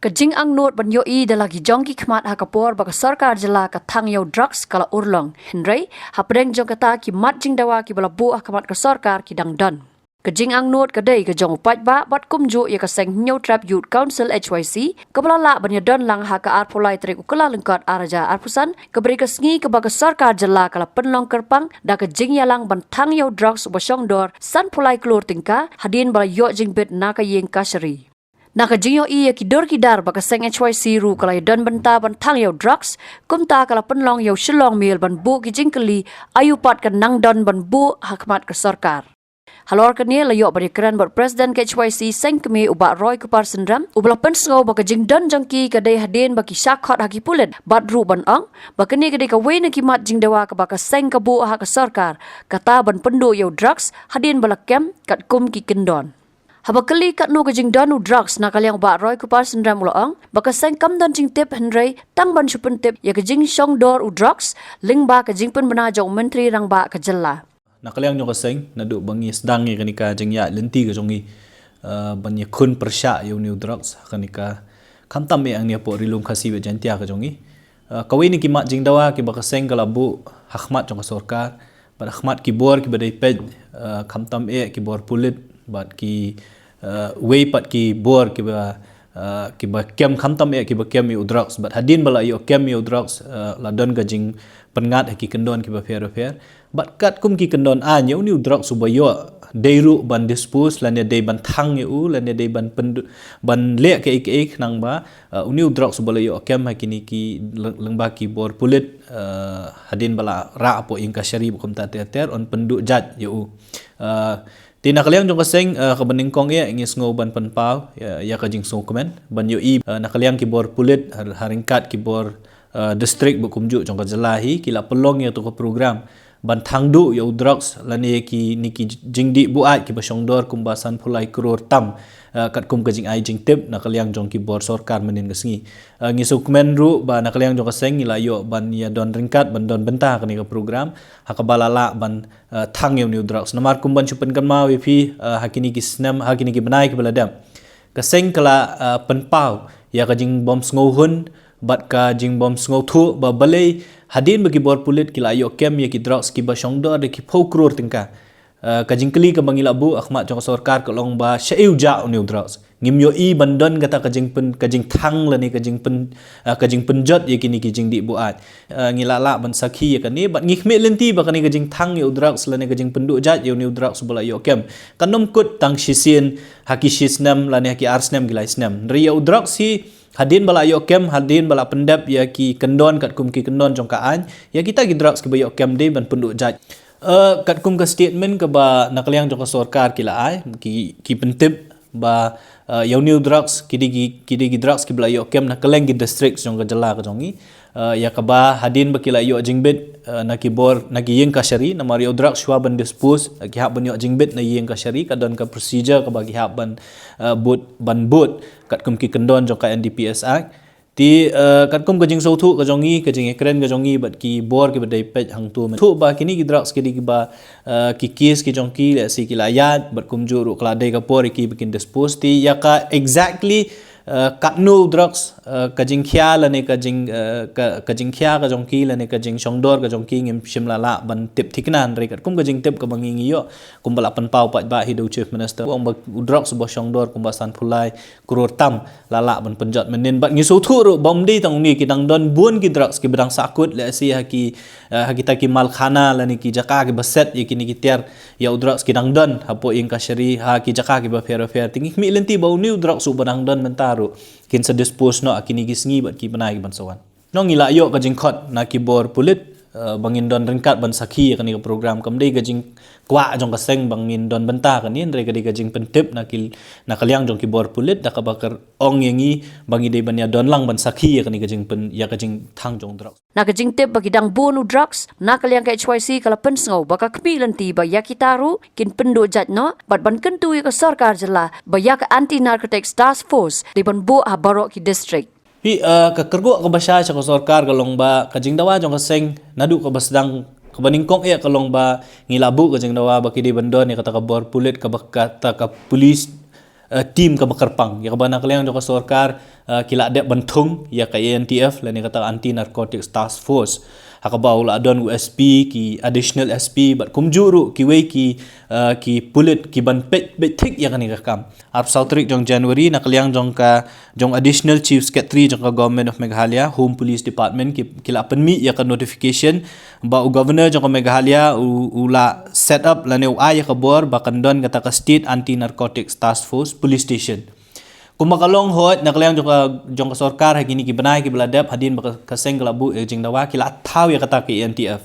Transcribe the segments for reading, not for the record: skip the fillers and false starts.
Kajing ang not ban yoi dalagi jongki khmat hakapor baka sarkar jela ka thang yo drugs kala urlong. Henry hapreng jong kata ki mat jing dawa ki bala bu akamat ka sarkar ki dang dan. Kajing ang not kadai ka jong upat ba bat kumju ya ka seng new trap youth council HYC kabala la ban ya don lang ha ka ar polai trek ukala lengkat araja arpusan kabri ka sngi ka baka sarkar jela kala penlong kerpang da ka jing yalang ban thang yo drugs basong dor san polai klur tingka hadin bala yo jing bet na ka yeng kasari. Nakajinyo iya kidor kidar baka seng HYC ru kalay don banta ban thang yaw drugs kumta kala penlong yaw shilong mil ban bu kijing kali ayupat kan nang don ban bu hakmat ke sarkar. Halor kani layo bari keren bot presiden ke HYC seng kemi ubak roy kupar sendram ubala pensngau baka jing don jangki kadai hadin baki syakhot haki pulit bat ru ban ong baka ni kadai kawai na kimat jing dewa ka baka seng kabu hak ke sarkar kata ban pendu yaw drugs hadin bala kem kat kum ki kendon. Habakali kat nu kajing danu drugs na kalyang ba roy kupar sendram uloong baka seng kam dan jing tip henry tang ban supun tip ya kajing syong dor u drugs ling ba kajing pun bena jong menteri rang ba kajella na kalyang nyong kaseng na du bangi sedang ni kanika jing ya lenti ka jongi banyi kun persya yu new drugs kanika kamtam me ang ni po rilum khasi be jantia ka jongi kawai ni kimat jing dawa ki baka seng kalabu hakmat jong sarkar ba hakmat ki bor ki badai pej kamtam e ki bor pulit bat ki way pat ki bor ki ba kem khamtam e ki ba kem yu drugs but hadin bala yo kem yu drugs la don ga jing pengat ki kendon ki ba fair but kat kum ki kendon a nyu new drugs subayo deiru ban dispose lan de ban thang yu lan de ban le ke ik nang ba new drugs subala yo kem hakini ki lengba ki bor pulit hadin bala ra apo ingka syari bukum ta ter on penduk jat yu Tina kaliang jong kaseng kabening kong ya ingis ngoban penpau ya kajing song komen ban yo i nakaliang kibor pulit haringkat kibor district bukumju jong kajelahi kila pelong ya to program ban thangdu ya drugs lani ki niki jingdi buat ki basongdor kumbasan pulai kror tam kat kum kajing ai jing tip nakaliang jong kibor sarkar menin gasngi ngisu komen ru ba nakaliang jong kaseng ila yo ban ya don ringkat ban don benta kani ka program hakabalala ban thang yo new drugs namar kumban chupen kan ma wi phi hakini ki snam hakini ki benai ki baladam kaseng kala penpau ya kajing bom sngohun bat ka jing bom sngo thu ba balai hadin bagi bor pulit kila yo kem ya ki drugs ki basongdor de ki pokror tingka kajing kli ka bangila bu akhmat jong sarkar ka long ba sheu ja new drugs ngim yo i bandon kata kajing thang lani kajing penjot ye kini kijing di buat ngilala ban sakhi ye kani bat ngikme lenti ba kani kajing thang yo drugs lani kajing penduk jat yo new drugs bala yo kem kanom kut tang shisien haki shisnam lani haki arsnam gilai snam ri yo drugs hi hadin bala yo kem hadin bala pendap ya ki kendon kat kum ki kendon jong kaan ya kita ki drugs ki ba yo kem de ban penduk jat kat kum ka statement ka ba nakaliang jong ka sarkar kila ai ki pentip ba yaw new drugs kidi drugs ki bala yo kem nakaleng ki district jong ka jala ka jongi ya ka ba hadin ba kila yo jingbit na ki bor na ki yeng ka shari na mario drugs shwa ban dispose ki hab ban yo jingbit na yeng ka shari ka don ka procedure ka ba ki hab ban but kat kum ki kendon jong ka NDPS Act ti kat kum ka jing so thu ka jongi ka jing ekren ka jongi bat ki bor ki badai pej hang tu thu ba kini ki drugs ki ba ki case ki jongki le si ki layat bat kum juru kala dai ka por ki bikin dispose ti ya ka exactly kat no drugs kajing khya la ne kajing khya ka jongki la ne kajing shongdor ka jongki ngim shimla la ban tip thiknan re kat kum kajing tip ka bangi yo kum bala pan pau pat ba hidu chief minister ong ba drugs bo shongdor kum basan phulai kuror tam lala ban penjat menin bat ngisu thu ro bom di tang ni ki dang don bun ki drugs ki bedang sakut le si haki ta ki mal khana la ni ki jaka ki baset ye ki ni ki ter ya drugs ki dang don hapo ing ka shari ha ki jaka ki ba fair tingi mi lenti bau ni drugs u badang don mentar kin sa dispose no akini gisngi bat ki banai ban sawan no ngila yo ka jingkhot na ki bor pulit bangin don ringkat ban sakhi kani ka program kam dei ka jing kwa jong ka seng bangin don benta kani andre ka dei ka jing pentip na kaliang jong ki bor pulit da ka bakar ong yengi bangi dei ban ya don lang ban sakhi kani ka jing pen ya ka jing thang jong drugs na kajing tip bagi dang bonu drugs na kaliang ka HYC kala pensngau baka kemilan ti ba yakitaru kin pendo jat no bat ban kentu ka sarkar jela ba yak anti narcotics task force di ban bu ha barok ki district pi ka kergo ka basya sa sarkar kalong ba kajing dawa jong ka seng nadu ka basdang kabaningkong e kalong ba ngilabu kajing dawa ba kidi bandon ni kata ka bor pulit ka bakata ka police team ka bakarpang ya ka bana kaliang jong ka sarkar kila dek bentung ya ka ANTF lani kata anti narcotics task force hakabaw la adon USP ki additional SP bat kumjuru ki wei ki pulit ki ban pet tik ya kani ka kam ap sautrik jong January nakaliang jong additional chief secretary jong ka government of Meghalaya home police department ki kila penmi ya ka notification ba governor jong ka Meghalaya ula set up lani ya ka bor bakandon kata ka state anti narcotics task force police station kumakalong hot nakaliang jong ka sarkar hagini ki banai ki beladap hadin baka kaseng kalabu jing dawa kila taw ya kata ki NTF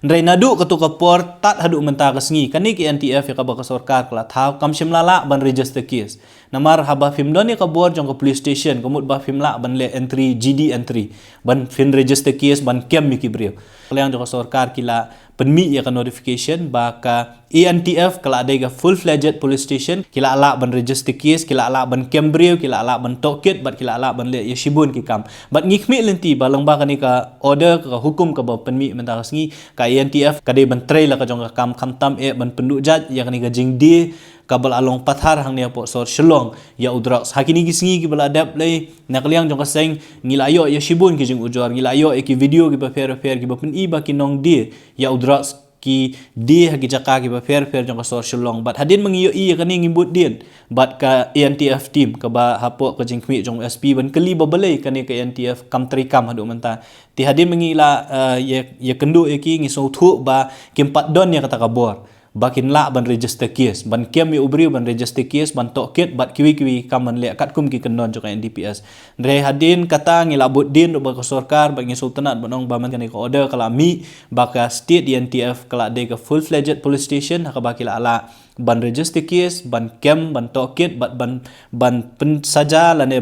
ndrai nadu katu ka por tat hadu menta kasngi kani ki NTF ya ka baka sarkar kala taw kam shimlala ban register case namar haba fimdon ya ka bor jong ka police station kumut ba fimla ban le entry GD entry ban fin register case ban kem mi ki brio kaliang jong ka sarkar kila penmi ya ka notification baka ANTF kala ada full fledged police station kila ala ban register case kila ala ban cambrio kila ala ban toket bat kila ala ban le yashibun ki kam bat ngikmi lenti balang ba kani ka order ka hukum ka ba penmi menta kasngi ka ANTF kade ban trail ka jong ka kam khamtam ban penduk jat ya kani ka jingdi kabal along pathar hang ni apo sor shelong ya udrak hakini gisngi ki beladap le nakliang jong ka seng ngilayo yashibun ki jing ujor ngilayo ki video ki ba fair ki ba pen ba ki nong di ya udrak ki di hagi jaka ki ba fair jong ka sor shelong bat hadin mangiyo kani ngimbut din bat ka ANTF team ka ba hapo ka jingkmi jong SP ban keli ba balai kani ka ANTF kam trikam hadu menta ti hadin mangila ya kendu ki ngisau thu ba kimpat don ya kata kabor bakin la ban register case ban kem ubri ban register case ban toket bat kiwi kaman le kat kum ki kenon joka NDPS ndre hadin kata ngilabut din ba ka sarkar bagi sultanat banong baman kan ko order kala mi baka state NTF kala de ka full fledged police station ka bakila ala ban register case ban kem ban toket bat ban pen saja lane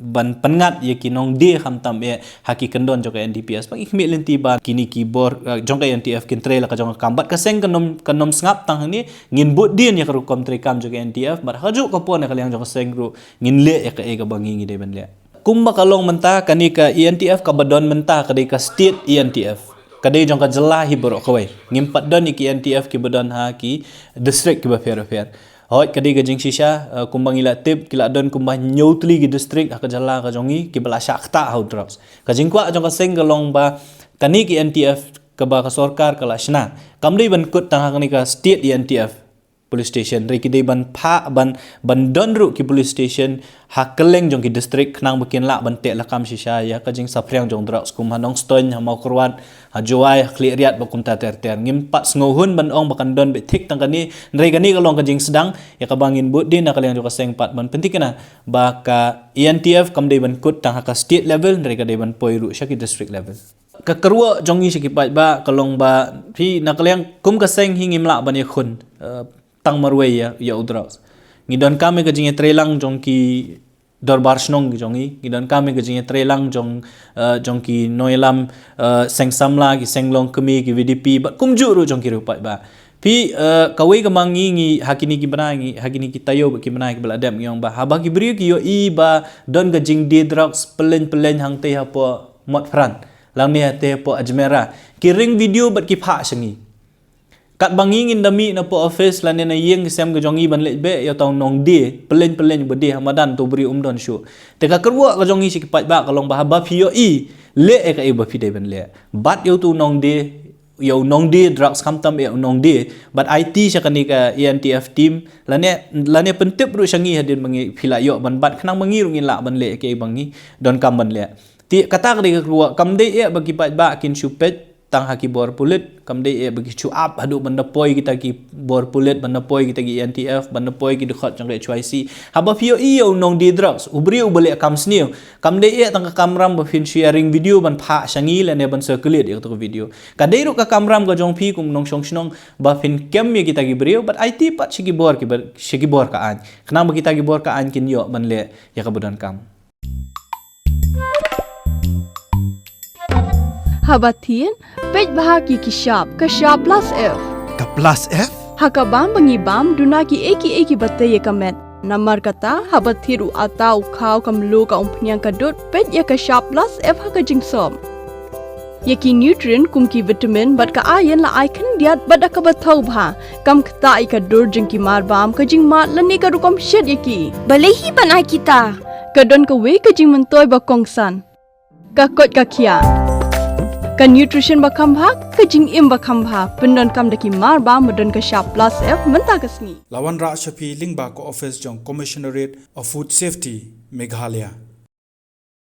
ban pengat ye kinong de khamtam e haki kendon joka NDPS pang ikmi lenti ba kini kibor jongka NTF kintre la ka jong kambat ka seng kanom ngap tang ni ngin bot din ya karu kom tre kam joka NTF bar haju ka pon kaliang jong seng ru ngin le ya ka e ka bangi de ban le kumba kalong menta kani ka NTF ka badon menta ka de ka state NTF kadai jong ka jela hi borok kawai ngimpat don ki NTF ki badon ha ki district ki ba fair hoi kadai ga jing shisha kumbang ila tip kila don kumbang nyotli gi district ka jala ka jongi ki bala shakta how drugs ka jing kwa jong ka seng galong ba kani ki NTF ka ba ka sarkar kala shna kamdei ban kut tang kani ka state NTF police station re ki dei ban pha ban donru ki police station hakeleng jong ki district nang bukin la ban te lakam shisha ya ka jing sapriang jong drugs kum hanong stoin ha mau kurwat ha joai kliariat bakum ta ter ngim pat sngohun ban ong bakan don be thik tang kani re gani kalong ka jing sedang ya ka bangin bud din na kaliang jong ka seng pat ban pentikna ba ka ANTF kam dei ban kut tang ka state level re ka dei ban poiru sha ki district level ka kerwa jongi sikipat ba kalong ba phi na kaliang kum ka seng hingim la ban ya khun tang marway ya udras ngidon kami ke jinge trelang jongki dorbar snong jongi ngidon kami ke jinge trelang jongki noilam sengsamla ki senglong kemi ki VDP bat kumjuru jongki rupai ba pi kawai kemangi ngi hakini ki banangi hakini ki tayo ki banangi ki beladam ngong ba haba ki bri ki yo i ba don ke jing di drugs pelen hang te hapo mot fran lang ni te po ajmera ki ring video bat ki pha sengi kat bangingin dami na po office lan na yeng sem ga jongi ban lebe ya taw nong de pelen bede hamadan to bri umdon shu te ka kerwa ga jongi sikipat ba kalong ba ba pio i le e ka e ba fi de ban le bat yo tu nong de drugs kamtam e nong de but IT sya kani ka ANTF team lane pentip ru syangi hadin mangi phila yo ban bat khnang mangi rungin la ban le ke bangi don kam ban le ti kata ka de kerwa kam de e bagi pat ba kin shupet tang haki bor pulit kamdei bagi chu up hadu banda poi kita ki bor pulit banda poi kita ki NTF banda poi ki dekat jang HYC haba pio iyo nong di drugs ubri ubale kam snio kamdei tang ka kamram ba fin sharing video ban pha shangi le ne ban circulate to video kadei ru ka kamram ga jong phi kum nong shong shnong ba fin kem ye kita ki brio but IT pat shigi bor ka an khna ba kita ki bor ka an kin yo ban le ya ka budan kam Habatin, pej bahagi ki shop plus F. Ka plus F? Hakabam bangi bam dunaki eki batay kamet. Namar kata habathiru atau kau kamlu ka umpnyang kadut pej ya ka shop plus F haka jingsom. Yaki nutrient kumki vitamin bat ka ayan la aikan diat bat ka bathau bha kam khta ai ka dur jing ki mar bam ka jing mat lani ka rukom shed yaki Balehi banai kita. ka don ka we ka jing mentoy ba kongsan ka kot ka khia ka nutrition ba kham bha ka jing im ba kham bha pendon kam daki mar bam modon ka sharp plus f menta kasni Lawan Ra Shafi Lingba ko office jong Commissionerate of Food Safety Meghalaya